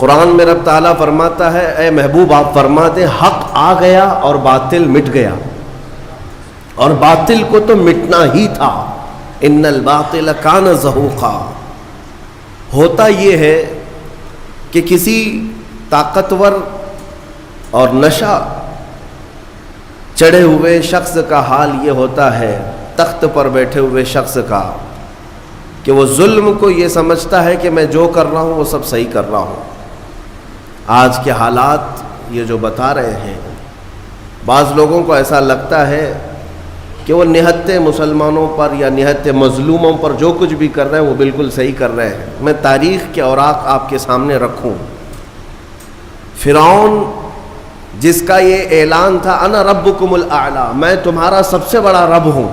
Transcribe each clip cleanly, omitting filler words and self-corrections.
قرآن میں رب تعالیٰ فرماتا ہے اے محبوب آپ فرما دیں حق آ گیا اور باطل مٹ گیا، اور باطل کو تو مٹنا ہی تھا، ان الباطل کان زہوقا۔ ہوتا یہ ہے کہ کسی طاقتور اور نشہ چڑھے ہوئے شخص کا حال یہ ہوتا ہے، تخت پر بیٹھے ہوئے شخص کا، کہ وہ ظلم کو یہ سمجھتا ہے کہ میں جو کر رہا ہوں وہ سب صحیح کر رہا ہوں۔ آج کے حالات یہ جو بتا رہے ہیں، بعض لوگوں کو ایسا لگتا ہے کہ وہ نہتے مسلمانوں پر یا نہتے مظلوموں پر جو کچھ بھی کر رہے ہیں وہ بالکل صحیح کر رہے ہیں۔ میں تاریخ کے اوراق آپ کے سامنے رکھوں، فرعون جس کا یہ اعلان تھا انا ربکم الاعلی، میں تمہارا سب سے بڑا رب ہوں،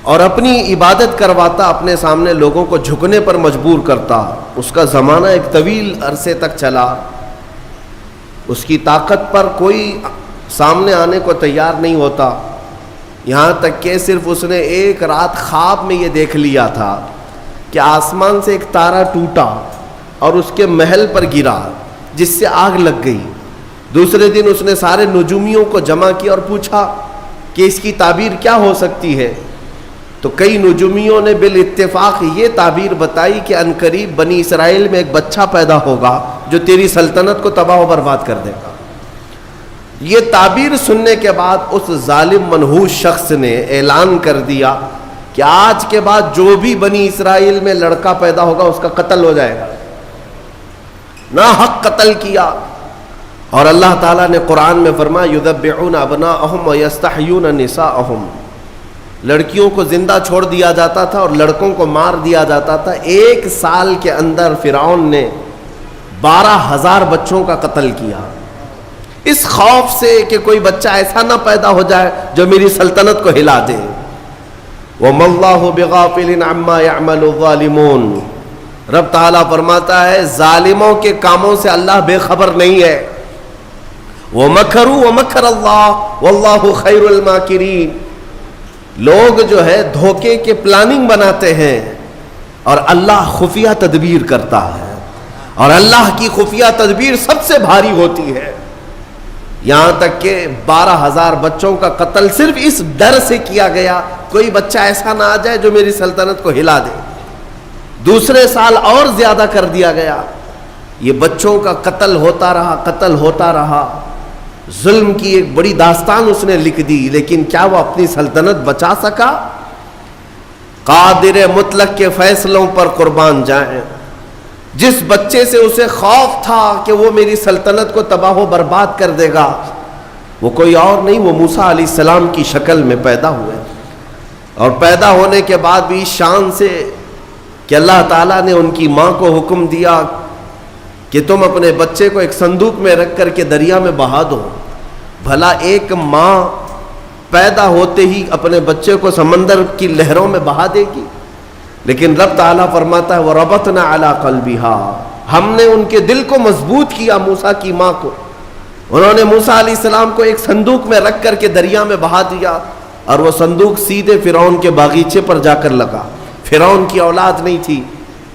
اور اپنی عبادت کرواتا، اپنے سامنے لوگوں کو جھکنے پر مجبور کرتا۔ اس کا زمانہ ایک طویل عرصے تک چلا، اس کی طاقت پر کوئی سامنے آنے کو تیار نہیں ہوتا، یہاں تک کہ صرف اس نے ایک رات خواب میں یہ دیکھ لیا تھا کہ آسمان سے ایک تارا ٹوٹا اور اس کے محل پر گرا جس سے آگ لگ گئی۔ دوسرے دن اس نے سارے نجومیوں کو جمع کیا اور پوچھا کہ اس کی تعبیر کیا ہو سکتی ہے، تو کئی نجومیوں نے بالاتفاق یہ تعبیر بتائی کہ عنقریب بنی اسرائیل میں ایک بچہ پیدا ہوگا جو تیری سلطنت کو تباہ و برباد کر دے گا۔ یہ تعبیر سننے کے بعد اس ظالم منحوس شخص نے اعلان کر دیا کہ آج کے بعد جو بھی بنی اسرائیل میں لڑکا پیدا ہوگا اس کا قتل ہو جائے گا۔ ناحق قتل کیا، اور اللہ تعالیٰ نے قرآن میں فرمایا یذبحون ابناءہم ویستحیون نساءہم، لڑکیوں کو زندہ چھوڑ دیا جاتا تھا اور لڑکوں کو مار دیا جاتا تھا۔ ایک سال کے اندر فرعون نے 12,000 بچوں کا قتل کیا، اس خوف سے کہ کوئی بچہ ایسا نہ پیدا ہو جائے جو میری سلطنت کو ہلا دے۔ وَمَا اللَّهُ بِغَافِلٍ عَمَّا يَعْمَلُ الظَّالِمُونَ، رب تعالیٰ فرماتا ہے ظالموں کے کاموں سے اللہ بے خبر نہیں ہے۔ وَمَكَرُوا وَمَكَرَ اللَّهُ وَاللَّهُ خَيْرُ الْمَاكِرِينَ، لوگ جو ہے دھوکے کے پلاننگ بناتے ہیں اور اللہ خفیہ تدبیر کرتا ہے، اور اللہ کی خفیہ تدبیر سب سے بھاری ہوتی ہے۔ یہاں تک کہ 12,000 بچوں کا قتل صرف اس ڈر سے کیا گیا کوئی بچہ ایسا نہ آ جائے جو میری سلطنت کو ہلا دے۔ دوسرے سال اور زیادہ کر دیا گیا، یہ بچوں کا قتل ہوتا رہا، قتل ہوتا رہا۔ ظلم کی ایک بڑی داستان اس نے لکھ دی، لیکن کیا وہ اپنی سلطنت بچا سکا؟ قادر مطلق کے فیصلوں پر قربان جائیں۔ جس بچے سے اسے خوف تھا کہ وہ میری سلطنت کو تباہ و برباد کر دے گا، وہ کوئی اور نہیں، وہ موسیٰ علیہ السلام کی شکل میں پیدا ہوئے، اور پیدا ہونے کے بعد بھی اس شان سے کہ اللہ تعالیٰ نے ان کی ماں کو حکم دیا کہ تم اپنے بچے کو ایک صندوق میں رکھ کر کے دریا میں بہا دو۔ بھلا ایک ماں پیدا ہوتے ہی اپنے بچے کو سمندر کی لہروں میں بہا دے گی؟ لیکن رب تعالیٰ فرماتا ہے وَرَبَطْنَا عَلَىٰ قَلْبِهَا، ہم نے ان کے دل کو مضبوط کیا، موسیٰ کی ماں کو۔ انہوں نے موسیٰ علیہ السلام کو ایک صندوق میں رکھ کر کے دریا میں بہا دیا، اور وہ صندوق سیدھے فرعون کے باغیچے پر جا کر لگا۔ فرعون کی اولاد نہیں تھی،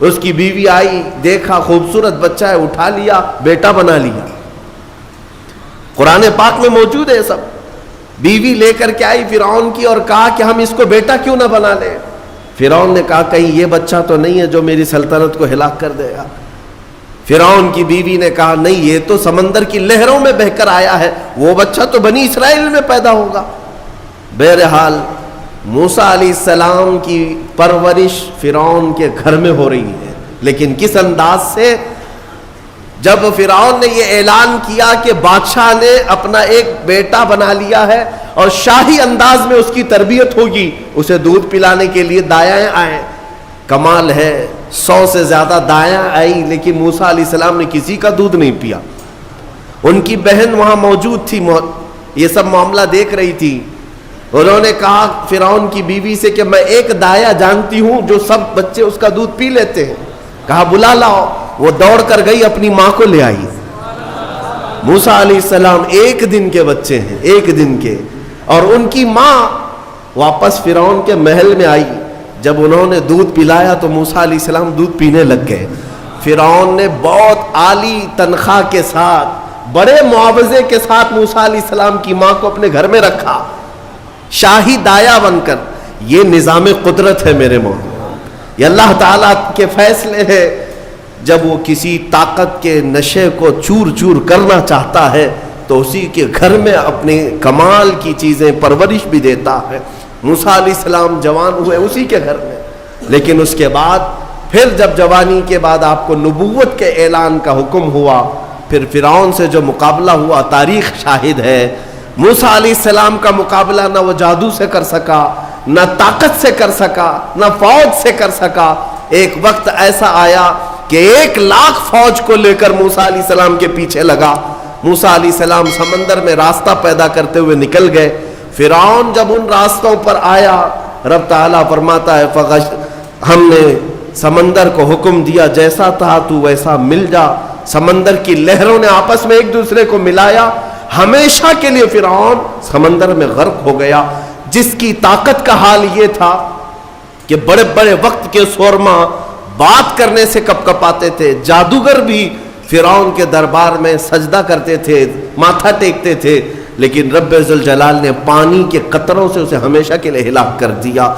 اس کی بیوی آئی، دیکھا خوبصورت بچہ ہے، اٹھا لیا، بیٹا بنا لیا۔ قرآن پاک میں موجود ہے سب۔ بیوی لے کر کے آئی فرعون کی اور کہا کہ ہم اس کو بیٹا کیوں نہ بنا لیں؟ فرعون نے کہا کہیں یہ بچہ تو نہیں ہے جو میری سلطنت کو ہلاک کر دے گا۔ فرعون کی بیوی نے کہا نہیں، یہ تو سمندر کی لہروں میں بہہ کر آیا ہے، وہ بچہ تو بنی اسرائیل میں پیدا ہوگا۔ بہرحال موسیٰ علیہ السلام کی پرورش فرعون کے گھر میں ہو رہی ہے، لیکن کس انداز سے؟ جب فرعون نے یہ اعلان کیا کہ بادشاہ نے اپنا ایک بیٹا بنا لیا ہے اور شاہی انداز میں اس کی تربیت ہوگی، اسے دودھ پلانے کے لیے دایائیں آئیں۔ کمال ہے، 100 سے زیادہ دایاں آئی، لیکن موسیٰ علیہ السلام نے کسی کا دودھ نہیں پیا۔ ان کی بہن وہاں موجود تھی، یہ سب معاملہ دیکھ رہی تھی۔ انہوں نے کہا فرعون کی بیوی سے کہ میں ایک دایا جانتی ہوں جو سب بچے اس کا دودھ پی لیتے ہیں، کہا بلا لاؤ۔ وہ دوڑ کر گئی، اپنی ماں کو لے آئی۔ موسیٰ علیہ السلام ایک دن کے بچے ہیں، ایک دن کے، اور ان کی ماں واپس فرعون کے محل میں آئی۔ جب انہوں نے دودھ پلایا تو موسیٰ علیہ السلام دودھ پینے لگ گئے۔ فرعون نے بہت عالی تنخواہ کے ساتھ بڑے معاوضے کے ساتھ موسیٰ علیہ السلام کی ماں کو اپنے گھر میں رکھا، شاہی دایا بن کر۔ یہ نظام قدرت ہے میرے مومن، یہ اللہ تعالیٰ کے فیصلے ہیں۔ جب وہ کسی طاقت کے نشے کو چور چور کرنا چاہتا ہے تو اسی کے گھر میں اپنے کمال کی چیزیں پرورش بھی دیتا ہے۔ موسیٰ علیہ السلام جوان ہوئے اسی کے گھر میں، لیکن اس کے بعد پھر جب جوانی کے بعد آپ کو نبوت کے اعلان کا حکم ہوا، پھر فرعون سے جو مقابلہ ہوا تاریخ شاہد ہے۔ موسیٰ علیہ السلام کا مقابلہ نہ وہ جادو سے کر سکا، نہ طاقت سے کر سکا، نہ فوج سے کر سکا۔ ایک وقت ایسا آیا کہ 1,00,000 فوج کو لے کر موسیٰ علیہ السلام کے پیچھے لگا۔ موسیٰ علیہ السلام سمندر میں راستہ پیدا کرتے ہوئے نکل گئے۔ فرعون جب ان راستوں پر آیا، رب تعالیٰ فرماتا ہے ہم نے سمندر کو حکم دیا جیسا تھا تو ویسا مل جا۔ سمندر کی لہروں نے آپس میں ایک دوسرے کو ملایا، ہمیشہ کے لیے فرعون سمندر میں غرق ہو گیا، جس کی طاقت کا حال یہ تھا کہ بڑے بڑے وقت کے سورما بات کرنے سے کپ کپاتے تھے۔ جادوگر بھی فرعون کے دربار میں سجدہ کرتے تھے، ماتھا ٹیکتے تھے، لیکن رب ذوالجلال نے پانی کے قطروں سے اسے ہمیشہ کے لیے ہلاک کر دیا۔